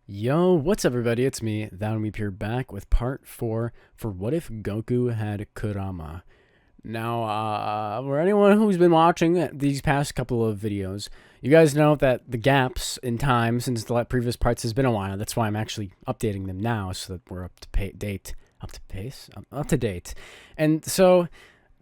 Yo, what's up everybody? It's me, ThatWeep here, back with part 4 for What If Goku Had Kurama. Now, for anyone who's been watching these past couple of videos, you guys know that the gaps in time since the previous parts has been a while. That's why I'm actually updating them now so that we're up to date. And so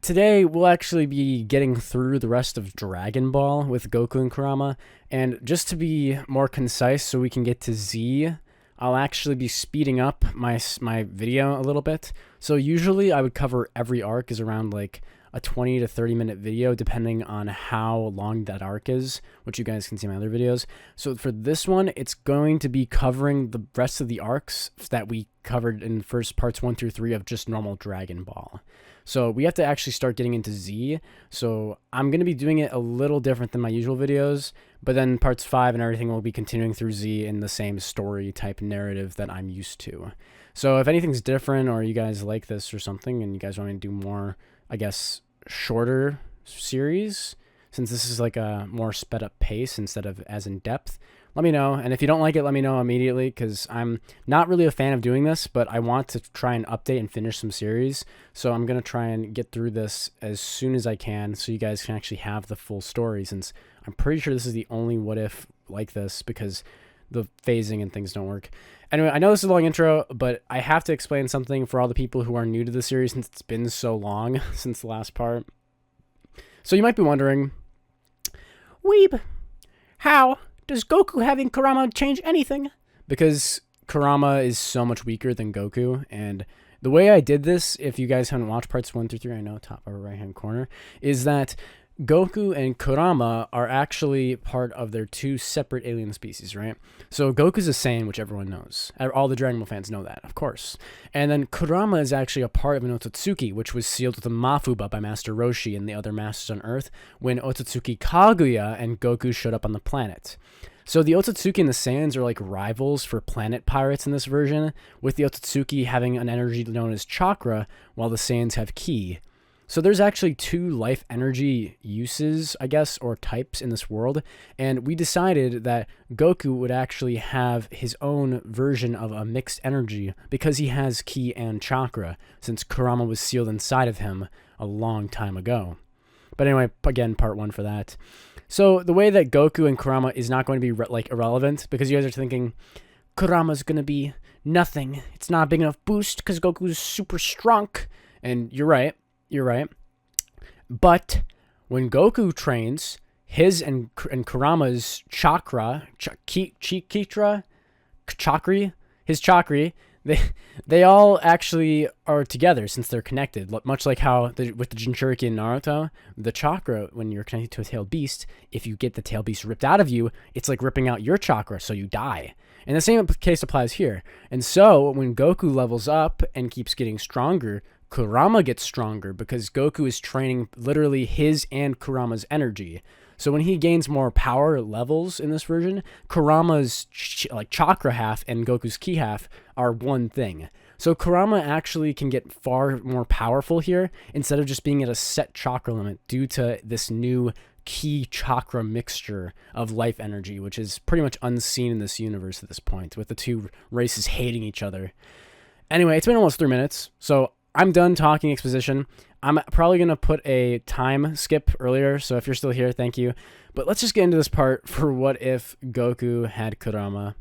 today we'll actually be getting through the rest of Dragon Ball with Goku and Kurama, and just to be more concise so we can get to Z, I'll actually be speeding up my video a little bit. So usually I would cover every arc is around like a 20 to 30 minute video depending on how long that arc is, which you guys can see in my other videos. So for this one, it's going to be covering the rest of the arcs that we covered in the first parts 1 through 3 of just normal Dragon Ball. So we have to actually start getting into Z. So I'm going to be doing it a little different than my usual videos, but then parts 5 and everything will be continuing through Z in the same story type narrative that I'm used to. So if anything's different or you guys like this or something and you guys want me to do more, I guess, shorter series, since this is like a more sped up pace instead of as in depth, let me know. And if you don't like it, let me know immediately, because I'm not really a fan of doing this, but I want to try and update and finish some series. So I'm going to try and get through this as soon as I can so you guys can actually have the full story, since I'm pretty sure this is the only what if like this, because the phasing and things don't work. Anyway, I know this is a long intro, but I have to explain something for all the people who are new to the series since it's been so long since the last part. So you might be wondering, Weeb, how does Goku having Kurama change anything? Because Kurama is so much weaker than Goku, and the way I did this, if you guys haven't watched parts 1 through 3, I know, top upper right hand corner, is that Goku and Kurama are actually part of their two separate alien species, right? So Goku's a Saiyan, which everyone knows. All the Dragon Ball fans know that, of course. And then Kurama is actually a part of an Otsutsuki, which was sealed with a Mafuba by Master Roshi and the other Masters on Earth when Otsutsuki Kaguya and Goku showed up on the planet. So the Otsutsuki and the Saiyans are like rivals for planet pirates in this version, with the Otsutsuki having an energy known as chakra, while the Saiyans have ki. So there's actually two life energy uses, I guess, or types in this world, and we decided that Goku would actually have his own version of a mixed energy because he has ki and chakra, since Kurama was sealed inside of him a long time ago. But anyway, again, part 1 for that. So the way that Goku and Kurama is not going to be irrelevant, because you guys are thinking Kurama's going to be nothing. It's not a big enough boost because Goku's super strong, and you're right. You're right. But when Goku trains, his and Kurama's chakra, his chakri, they all actually are together since they're connected. Much like how with the Jinchuriki in Naruto, the chakra, when you're connected to a tailed beast, if you get the tailed beast ripped out of you, it's like ripping out your chakra, so you die. And the same case applies here. And so when Goku levels up and keeps getting stronger, Kurama gets stronger because Goku is training literally his and Kurama's energy. So when he gains more power levels in this version, Kurama's chakra half and Goku's ki half are one thing. So Kurama actually can get far more powerful here instead of just being at a set chakra limit due to this new ki chakra mixture of life energy, which is pretty much unseen in this universe at this point, with the two races hating each other. Anyway, it's been almost 3 minutes, so I'm done talking exposition. I'm probably going to put a time skip earlier, so if you're still here, thank you. But let's just get into this part for what if Goku had Kurama.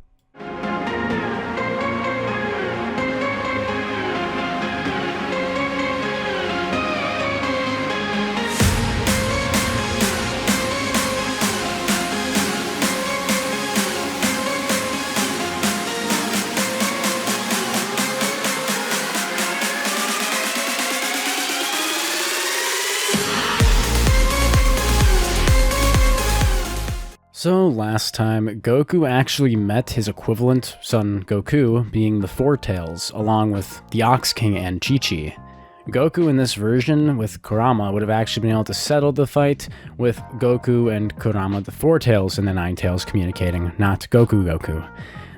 So last time, Goku actually met his equivalent son Goku, being the Four Tails, along with the Ox King and Chi-Chi. Goku in this version with Kurama would have actually been able to settle the fight with Goku and Kurama, the Four Tails, and the Ninetails communicating, not Goku.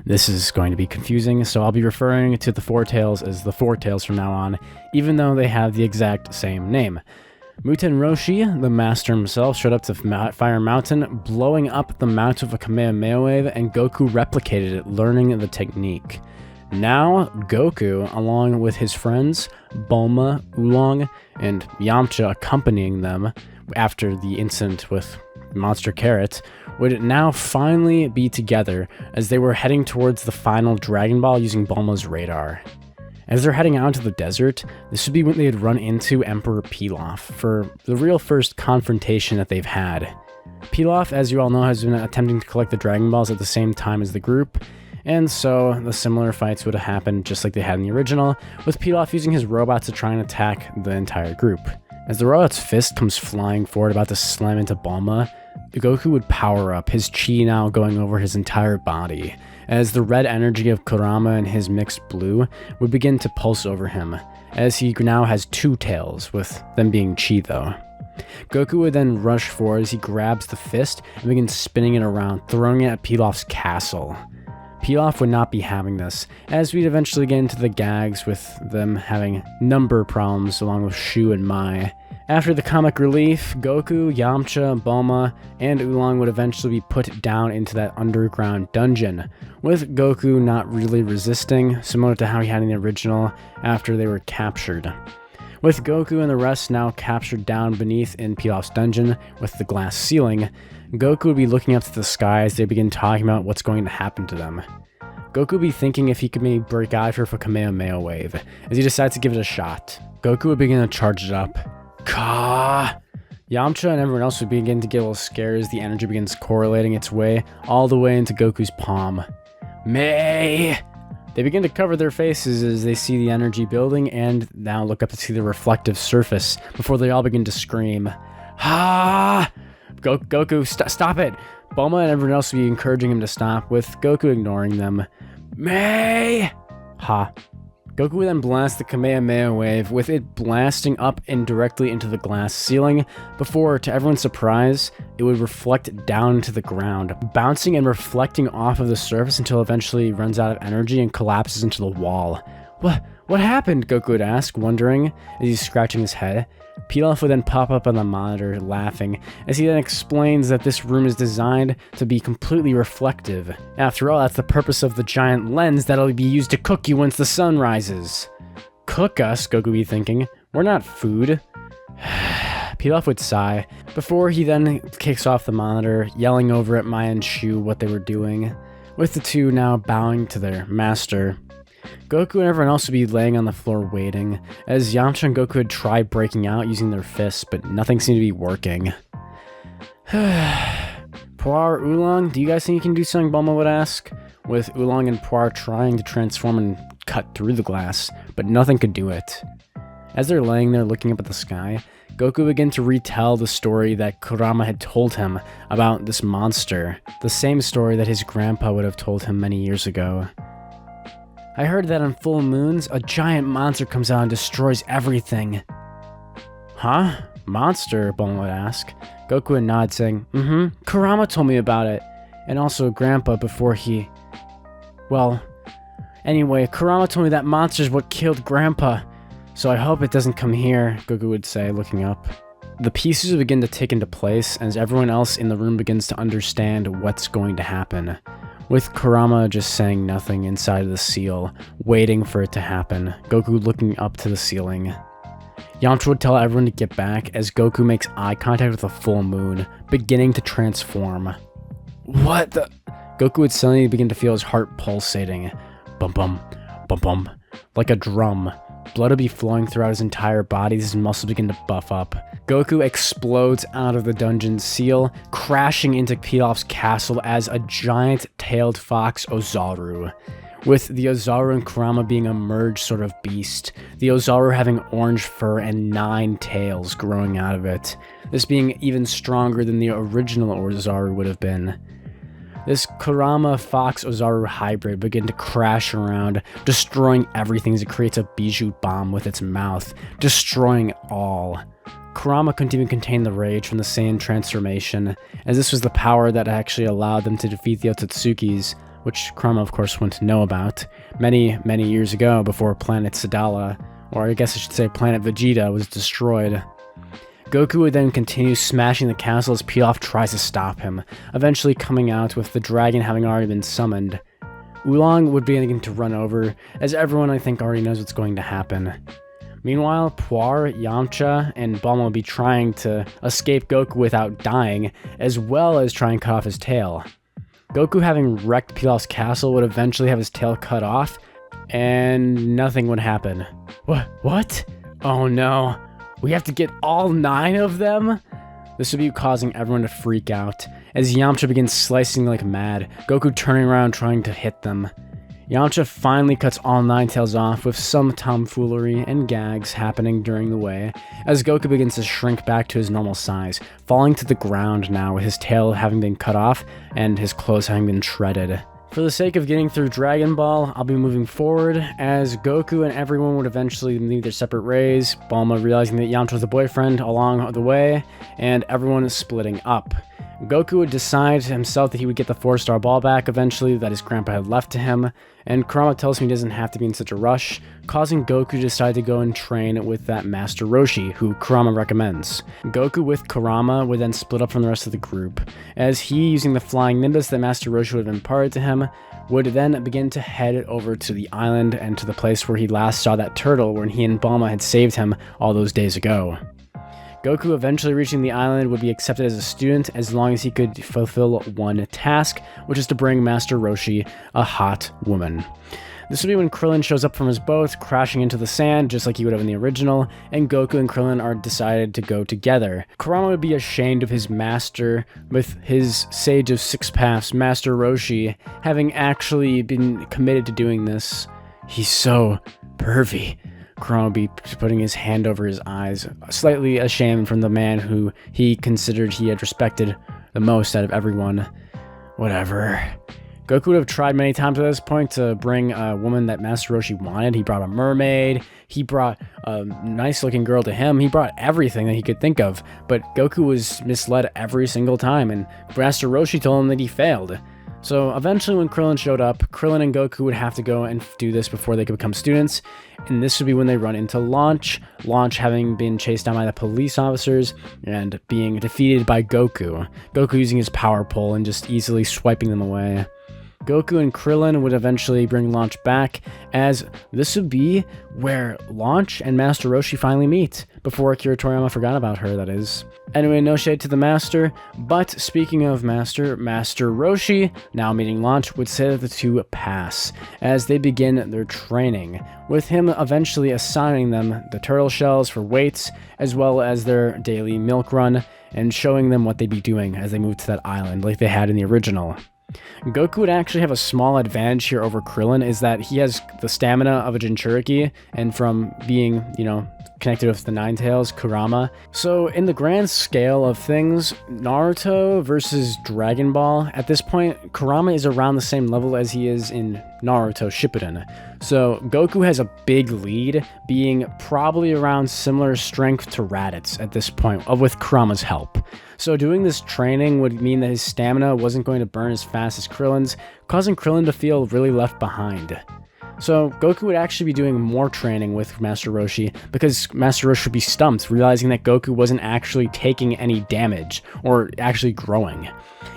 This is going to be confusing, so I'll be referring to the Four Tails as the Four Tails from now on, even though they have the exact same name. Muten Roshi, the master himself, showed up to Fire Mountain, blowing up the mount with a Kamehameha wave, and Goku replicated it, learning the technique. Now, Goku, along with his friends, Bulma, Oolong, and Yamcha accompanying them after the incident with Monster Carrot, would now finally be together as they were heading towards the final Dragon Ball using Bulma's radar. As they're heading out into the desert, this would be when they'd run into Emperor Pilaf for the real first confrontation that they've had. Pilaf, as you all know, has been attempting to collect the Dragon Balls at the same time as the group, and so the similar fights would have happened just like they had in the original, with Pilaf using his robots to try and attack the entire group. As the robot's fist comes flying forward about to slam into Bulma, Goku would power up, his chi now going over his entire body, as the red energy of Kurama and his mixed blue would begin to pulse over him, as he now has two tails, with them being chi though. Goku would then rush forward as he grabs the fist and begins spinning it around, throwing it at Pilaf's castle. Pilaf would not be having this, as we'd eventually get into the gags with them having number problems along with Shu and Mai. After the comic relief, Goku, Yamcha, Bulma, and Oolong would eventually be put down into that underground dungeon, with Goku not really resisting, similar to how he had in the original after they were captured. With Goku and the rest now captured down beneath in Pilaf's dungeon with the glass ceiling, Goku would be looking up to the sky as they begin talking about what's going to happen to them. Goku would be thinking if he could maybe break out for a Kamehameha wave, as he decides to give it a shot. Goku would begin to charge it up. Ka! Yamcha and everyone else would begin to get a little scared as the energy begins correlating its way all the way into Goku's palm. May! They begin to cover their faces as they see the energy building and now look up to see the reflective surface before they all begin to scream. Ha! Goku, stop it! Bulma and everyone else would be encouraging him to stop, with Goku ignoring them. May! Ha. Goku would then blast the Kamehameha wave, with it blasting up and directly into the glass ceiling, before, to everyone's surprise, it would reflect down to the ground, bouncing and reflecting off of the surface until it eventually runs out of energy and collapses into the wall. What happened? Goku would ask, wondering, as he's scratching his head. Pilaf would then pop up on the monitor, laughing, as he then explains that this room is designed to be completely reflective. After all, that's the purpose of the giant lens that'll be used to cook you once the sun rises. Cook us, Goku would be thinking. We're not food. Pilaf would sigh, before he then kicks off the monitor, yelling over at Mai and Shu what they were doing, with the two now bowing to their master. Goku and everyone else would be laying on the floor waiting, as Yamcha and Goku had tried breaking out using their fists, but nothing seemed to be working. Puar, Oolong, do you guys think you can do something? Bulma would ask, with Oolong and Puar trying to transform and cut through the glass, but nothing could do it. As they're laying there looking up at the sky, Goku began to retell the story that Kurama had told him about this monster, the same story that his grandpa would have told him many years ago. I heard that on full moons, a giant monster comes out and destroys everything. Huh? Monster? Bulma would ask. Goku would nod, saying, Kurama told me about it. And also Grandpa before he... Well, anyway, Kurama told me that monster's what killed Grandpa. So I hope it doesn't come here, Goku would say, looking up. The pieces would begin to take into place as everyone else in the room begins to understand what's going to happen, with Kurama just saying nothing inside of the seal, waiting for it to happen, Goku looking up to the ceiling. Yamcha would tell everyone to get back as Goku makes eye contact with the full moon, beginning to transform. What the? Goku would suddenly begin to feel his heart pulsating. Bum bum, bum bum, like a drum. Blood would be flowing throughout his entire body as his muscles begin to buff up. Goku explodes out of the dungeon seal, crashing into Pilaf's castle as a giant-tailed fox Ozaru, with the Ozaru and Kurama being a merged sort of beast, the Ozaru having orange fur and 9 tails growing out of it, this being even stronger than the original Ozaru would have been. This Kurama Fox Ozaru hybrid began to crash around, destroying everything as it creates a bijou bomb with its mouth, destroying all. Kurama couldn't even contain the rage from the Saiyan transformation, as this was the power that actually allowed them to defeat the Otsutsukis, which Kurama of course wouldn't know about, many years ago before planet Sadala, or I guess I should say planet Vegeta, was destroyed. Goku would then continue smashing the castle as Pilaf tries to stop him, eventually coming out with the dragon having already been summoned. Oolong would begin to run over, as everyone I think already knows what's going to happen. Meanwhile, Puar, Yamcha, and Bulma would be trying to escape Goku without dying, as well as try and cut off his tail. Goku, having wrecked Pilaf's castle, would eventually have his tail cut off, and nothing would happen. What? Oh no. We have to get all 9 of them? This would be causing everyone to freak out, as Yamcha begins slicing like mad, Goku turning around trying to hit them. Yamcha finally cuts all Ninetails off, with some tomfoolery and gags happening during the way, as Goku begins to shrink back to his normal size, falling to the ground now with his tail having been cut off and his clothes having been shredded. For the sake of getting through Dragon Ball, I'll be moving forward, as Goku and everyone would eventually leave their separate ways, Bulma realizing that Yamcha was the boyfriend along the way, and everyone is splitting up. Goku would decide himself that he would get the 4-star ball back eventually that his grandpa had left to him, and Kurama tells him he doesn't have to be in such a rush, causing Goku to decide to go and train with that Master Roshi, who Kurama recommends. Goku with Kurama would then split up from the rest of the group, as he, using the flying Nimbus that Master Roshi would have imparted to him, would then begin to head over to the island and to the place where he last saw that turtle when he and Bulma had saved him all those days ago. Goku eventually reaching the island would be accepted as a student as long as he could fulfill one task, which is to bring Master Roshi a hot woman. This would be when Krillin shows up from his boat, crashing into the sand just like he would have in the original, and Goku and Krillin are decided to go together. Kurama would be ashamed of his master, with his Sage of Six Paths, Master Roshi, having actually been committed to doing this. He's so pervy. Kurama would be putting his hand over his eyes, slightly ashamed from the man who he considered he had respected the most out of everyone. Whatever. Goku would have tried many times at this point to bring a woman that Master Roshi wanted. He brought a mermaid, he brought a nice looking girl to him, he brought everything that he could think of, but Goku was misled every single time, and Master Roshi told him that he failed. So eventually when Krillin showed up, Krillin and Goku would have to go and do this before they could become students, and this would be when they run into Launch having been chased down by the police officers and being defeated by Goku using his power pole and just easily swiping them away. Goku and Krillin would eventually bring Launch back, as this would be where Launch and Master Roshi finally meet, before Akira Toriyama forgot about her, that is. Anyway, no shade to the Master, but speaking of Master Roshi, now meeting Launch, would say that the two pass, as they begin their training, with him eventually assigning them the turtle shells for weights, as well as their daily milk run, and showing them what they'd be doing as they moved to that island like they had in the original. Goku would actually have a small advantage here over Krillin, is that he has the stamina of a Jinchuriki, and from being, connected with the Ninetails, Kurama. So in the grand scale of things, Naruto versus Dragon Ball, at this point, Kurama is around the same level as he is in Naruto Shippuden. So Goku has a big lead, being probably around similar strength to Raditz at this point, with Kurama's help. So doing this training would mean that his stamina wasn't going to burn as fast as Krillin's, causing Krillin to feel really left behind. So Goku would actually be doing more training with Master Roshi, because Master Roshi would be stumped, realizing that Goku wasn't actually taking any damage, or actually growing.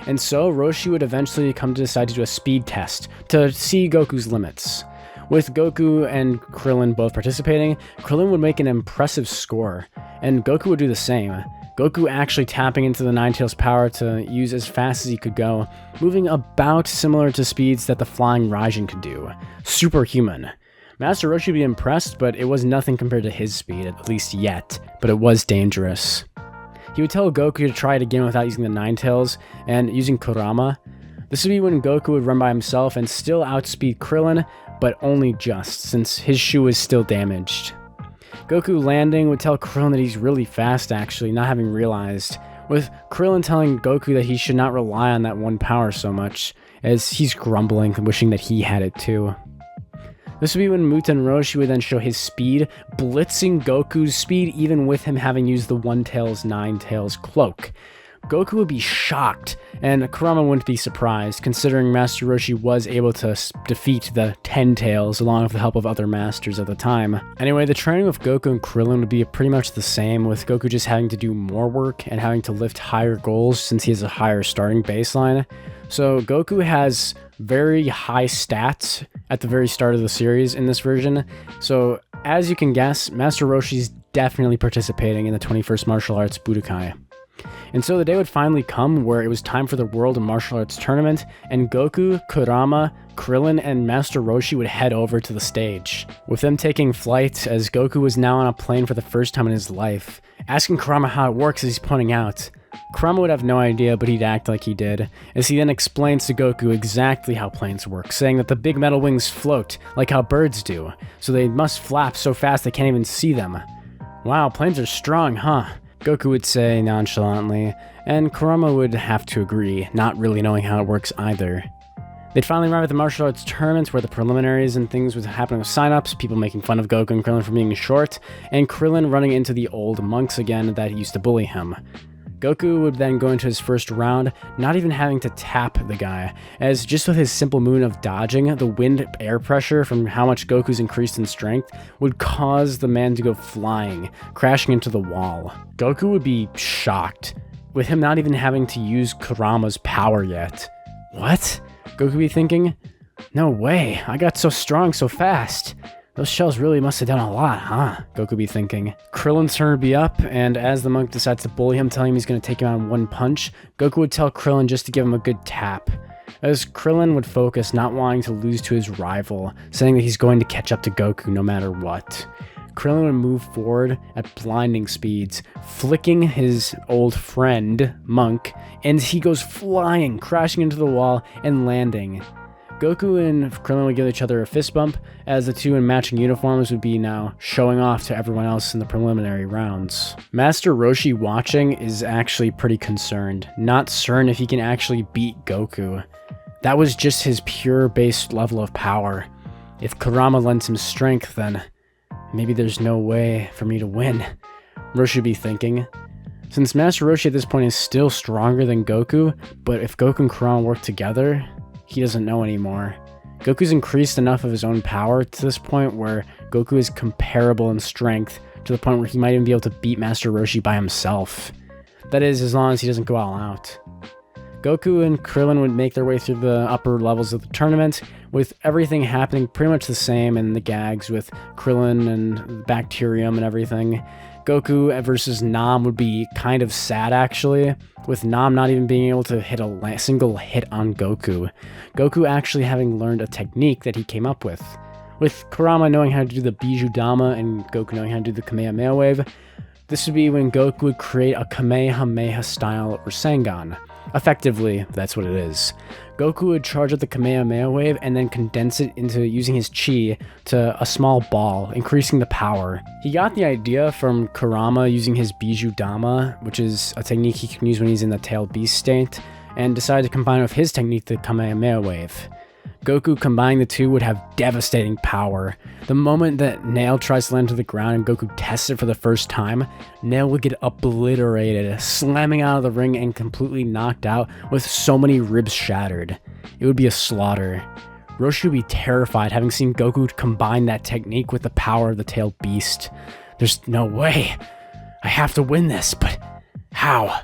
And so Roshi would eventually come to decide to do a speed test, to see Goku's limits. With Goku and Krillin both participating, Krillin would make an impressive score, and Goku would do the same. Goku actually tapping into the Ninetails' power to use as fast as he could go, moving about similar to speeds that the flying Raijin could do. Superhuman. Master Roshi would be impressed, but it was nothing compared to his speed, at least yet, but it was dangerous. He would tell Goku to try it again without using the Ninetails, and using Kurama. This would be when Goku would run by himself and still outspeed Krillin, but only just, since his shoe is still damaged. Goku landing would tell Krillin that he's really fast actually, not having realized, with Krillin telling Goku that he should not rely on that one power so much, as he's grumbling and wishing that he had it too. This would be when Muten Roshi would then show his speed, blitzing Goku's speed even with him having used the One Tails Nine Tails cloak. Goku would be shocked, and Kurama wouldn't be surprised, considering Master Roshi was able to defeat the Ninetails along with the help of other masters at the time. Anyway, the training of Goku and Krillin would be pretty much the same, with Goku just having to do more work and having to lift higher goals since he has a higher starting baseline. So Goku has very high stats at the very start of the series in this version, so as you can guess, Master Roshi's definitely participating in the 21st Martial Arts Budokai. And so the day would finally come where it was time for the World Martial Arts Tournament, and Goku, Kurama, Krillin, and Master Roshi would head over to the stage, with them taking flight as Goku was now on a plane for the first time in his life, asking Kurama how it works as he's pointing out. Kurama would have no idea, but he'd act like he did, as he then explains to Goku exactly how planes work, saying that the big metal wings float, like how birds do, so they must flap so fast they can't even see them. Wow, planes are strong, huh? Goku would say nonchalantly, and Kurama would have to agree, not really knowing how it works either. They'd finally arrive at the martial arts tournament where the preliminaries and things would happen with sign-ups, people making fun of Goku and Krillin for being short, and Krillin running into the old monks again that used to bully him. Goku would then go into his first round, not even having to tap the guy, as just with his simple movement of dodging, the wind air pressure from how much Goku's increased in strength would cause the man to go flying, crashing into the wall. Goku would be shocked, with him not even having to use Kurama's power yet. What? Goku would be thinking? No way, I got so strong so fast. Those shells really must have done a lot, huh? Goku be thinking. Krillin's turn would be up, and as the monk decides to bully him, telling him he's going to take him out in one punch, Goku would tell Krillin just to give him a good tap. As Krillin would focus, not wanting to lose to his rival, saying that he's going to catch up to Goku no matter what. Krillin would move forward at blinding speeds, flicking his old friend, Monk, and he goes flying, crashing into the wall, and landing. Goku and Krillin would give each other a fist bump, as the two in matching uniforms would be now showing off to everyone else in the preliminary rounds. Master Roshi watching is actually pretty concerned, not certain if he can actually beat Goku. That was just his pure base level of power. If Kurama lends him strength, then maybe there's no way for me to win, Roshi would be thinking. Since Master Roshi at this point is still stronger than Goku, but if Goku and Kurama work together, he doesn't know anymore. Goku's increased enough of his own power to this point where Goku is comparable in strength to the point where he might even be able to beat Master Roshi by himself. That is, as long as he doesn't go all out. Goku and Krillin would make their way through the upper levels of the tournament, with everything happening pretty much the same in the gags with Krillin and Bacterium and everything. Goku versus Nam would be kind of sad, actually, with Nam not even being able to hit a single hit on Goku. Goku actually having learned a technique that he came up with Kurama knowing how to do the Bijudama and Goku knowing how to do the Kamehameha wave. This would be when Goku would create a Kamehameha-style Rasengan. Effectively, that's what it is. Goku would charge up the Kamehameha wave and then condense it into using his chi to a small ball, increasing the power. He got the idea from Kurama using his Bijudama, which is a technique he can use when he's in the tailed beast state, and decided to combine it with his technique, the Kamehameha wave. Goku combining the two would have devastating power. The moment that Nail tries to land to the ground and Goku tests it for the first time, Nail would get obliterated, slamming out of the ring and completely knocked out with so many ribs shattered. It would be a slaughter. Roshi would be terrified having seen Goku combine that technique with the power of the tailed beast. There's no way. I have to win this, but how?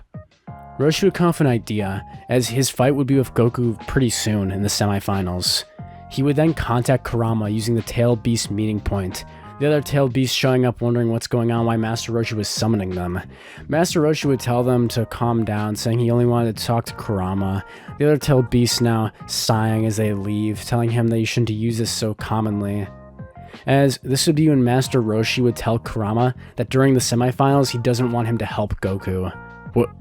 Roshi would come up with an idea, as his fight would be with Goku pretty soon in the semifinals. He would then contact Kurama using the Tailed Beast meeting point, the other Tailed Beasts showing up wondering what's going on, why Master Roshi was summoning them. Master Roshi would tell them to calm down, saying he only wanted to talk to Kurama. The other Tailed Beasts now sighing as they leave, telling him that he shouldn't use this so commonly. As this would be when Master Roshi would tell Kurama that during the semifinals he doesn't want him to help Goku.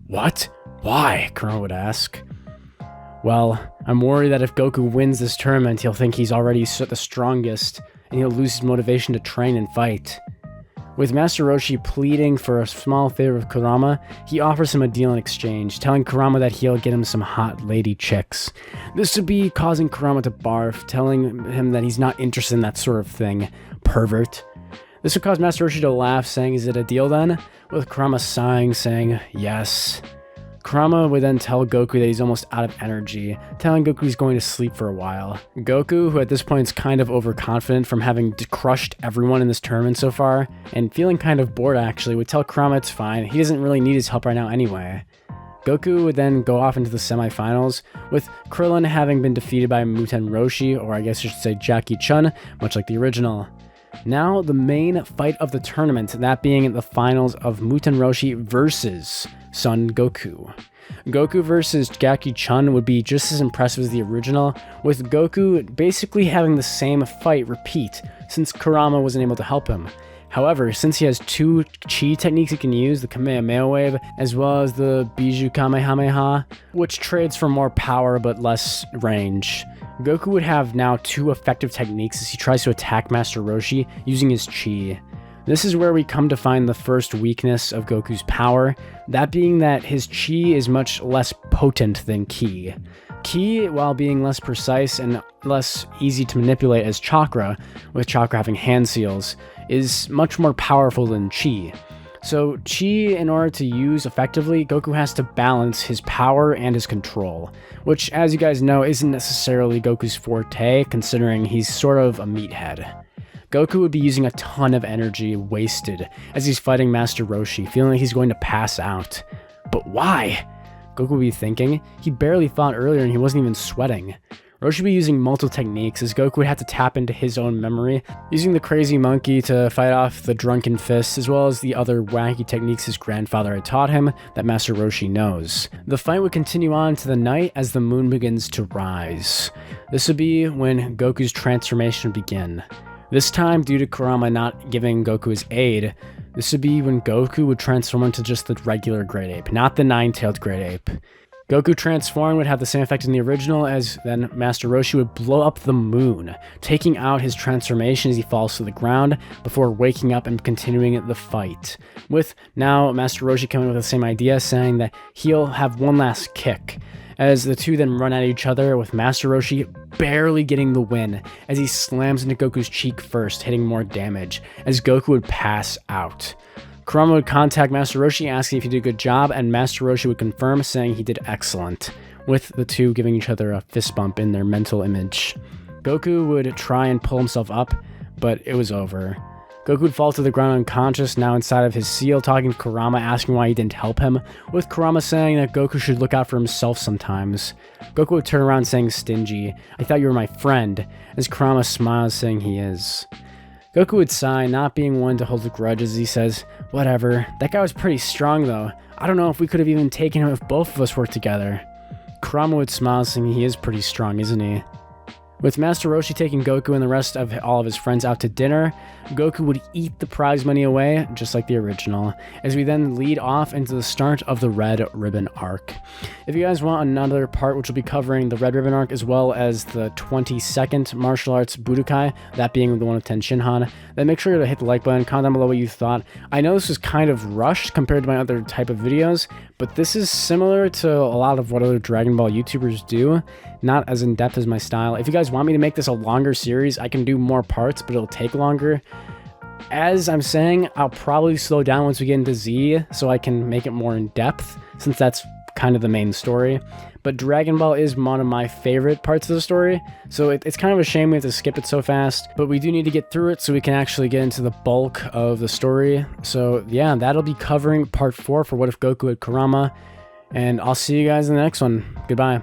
What? Why? Kurama would ask. Well, I'm worried that if Goku wins this tournament, he'll think he's already the strongest, and he'll lose his motivation to train and fight. With Master Roshi pleading for a small favor of Kurama, he offers him a deal in exchange, telling Kurama that he'll get him some hot lady chicks. This would be causing Kurama to barf, telling him that he's not interested in that sort of thing. Pervert. This would cause Master Roshi to laugh, saying, "Is it a deal then?" With Kurama sighing, saying, "Yes." Kurama would then tell Goku that he's almost out of energy, telling Goku he's going to sleep for a while. Goku, who at this point is kind of overconfident from having crushed everyone in this tournament so far, and feeling kind of bored actually, would tell Kurama it's fine, he doesn't really need his help right now anyway. Goku would then go off into the semifinals, with Krillin having been defeated by Muten Roshi, or I guess you should say Jackie Chun, much like the original. Now the main fight of the tournament, that being the finals of Muten Roshi versus Son Goku. Goku versus Jackie Chun would be just as impressive as the original, with Goku basically having the same fight repeat, since Kurama wasn't able to help him. However, since he has two chi techniques he can use, the Kamehameha Wave, as well as the Biju Kamehameha, which trades for more power but less range, Goku would have now two effective techniques as he tries to attack Master Roshi using his chi. This is where we come to find the first weakness of Goku's power, that being that his chi is much less potent than ki. Ki, while being less precise and less easy to manipulate as chakra, with chakra having hand seals, is much more powerful than chi. So chi, in order to use effectively, Goku has to balance his power and his control, which, as you guys know, isn't necessarily Goku's forte, considering he's sort of a meathead. Goku would be using a ton of energy wasted as he's fighting Master Roshi, feeling like he's going to pass out. But why? Goku would be thinking. He barely fought earlier and he wasn't even sweating. Roshi would be using multiple techniques as Goku would have to tap into his own memory, using the crazy monkey to fight off the drunken fist, as well as the other wacky techniques his grandfather had taught him that Master Roshi knows. The fight would continue on into the night as the moon begins to rise. This would be when Goku's transformation would begin. This time, due to Kurama not giving Goku his aid, this would be when Goku would transform into just the regular Great Ape, not the nine-tailed Great Ape. Goku transformed would have the same effect in the original, as then Master Roshi would blow up the moon, taking out his transformation as he falls to the ground before waking up and continuing the fight. With now Master Roshi coming with the same idea, saying that he'll have one last kick, as the two then run at each other, with Master Roshi barely getting the win as he slams into Goku's cheek first, hitting more damage, as Goku would pass out. Kurama would contact Master Roshi asking if he did a good job, and Master Roshi would confirm, saying he did excellent, with the two giving each other a fist bump in their mental image. Goku would try and pull himself up, but it was over. Goku would fall to the ground unconscious, now inside of his seal, talking to Kurama, asking why he didn't help him, with Kurama saying that Goku should look out for himself sometimes. Goku would turn around saying, "Stingy, I thought you were my friend," as Kurama smiles, saying he is. Goku would sigh, not being one to hold grudges. He says, "Whatever, that guy was pretty strong though. I don't know if we could have even taken him if both of us worked together." Kurama would smile, saying he is pretty strong, isn't he? With Master Roshi taking Goku and the rest of all of his friends out to dinner, Goku would eat the prize money away, just like the original, as we then lead off into the start of the Red Ribbon arc. If you guys want another part, which will be covering the Red Ribbon arc as well as the 22nd martial arts budokai, that being the one of Tenshinhan, then make sure to hit the like button, comment down below what you thought. I know this was kind of rushed compared to my other type of videos, but this is similar to a lot of what other Dragon Ball YouTubers do, not as in-depth as my style. If you guys want me to make this a longer series, I can do more parts, but it'll take longer. As I'm saying, I'll probably slow down once we get into Z, so I can make it more in-depth, since that's kind of the main story. But Dragon Ball is one of my favorite parts of the story, so it's kind of a shame we have to skip it so fast, but we do need to get through it so we can actually get into the bulk of the story. So yeah, that'll be covering part 4 for What If Goku had Kurama, and I'll see you guys in the next one. Goodbye.